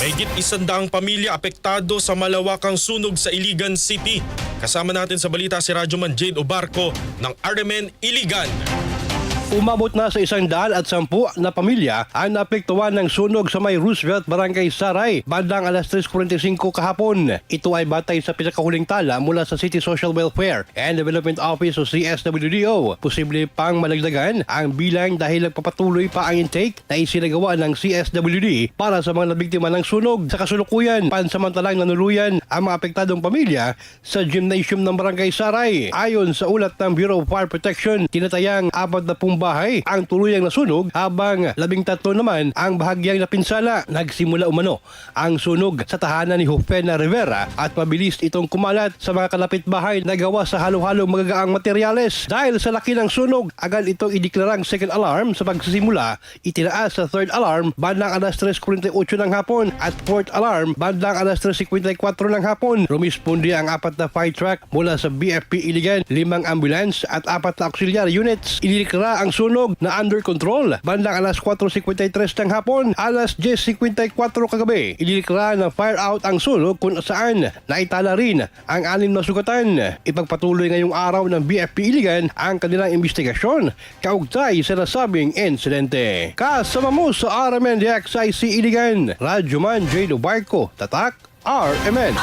Mahigit 100 pamilya apektado sa malawakang sunog sa Iligan City. Kasama natin sa balita si Radyoman Jade Obarco ng RMN Iligan. Umabot na sa 110 na pamilya ang naapektuhan ng sunog sa may Roosevelt, Barangay Saray, bandang alas 3:45 kahapon. Ito ay batay sa pinakahuling tala mula sa City Social Welfare and Development Office o CSWDO. Posible pang malagdagan ang bilang dahil nagpapatuloy pa ang intake na isinagawa ng CSWD para sa mga nabiktima ng sunog. Sa kasulukuyan, pansamantalang nanuluyan ang mga apektadong pamilya sa gymnasium ng Barangay Saray. Ayon sa ulat ng Bureau of Fire Protection, tinatayang 40 bahay ang tuluyang nasunog habang 13 naman ang bahagyang napinsala. Nagsimula umano ang sunog sa tahanan ni Jofena Rivera at mabilis itong kumalat sa mga kalapit bahay na gawa sa halo-halong magagaang materyales. Dahil sa laki ng sunog, agad itong ideklarang second alarm sa pagsisimula. Itinaas sa third alarm bandang alas 3:48 ng hapon at fourth alarm bandang alas 3:54 ng hapon. Rumisponde ang 4 na fire truck mula sa BFP Iligan, 5 ambulance at 4 na auxiliary units. Ideklara ang sunog na under control bandang alas 4:53 ng hapon. Alas 10:54 kagabi, ideklara ng fire out ang sunog kung saan naitala rin ang 6 na sugatan. Ipagpatuloy ngayong araw ng BFP Iligan ang kanilang investigasyon kaugnay sa nasabing insidente. Kasama mo sa RMN DXIC Iligan, Radyoman Jade Obarco, Tatak RMN.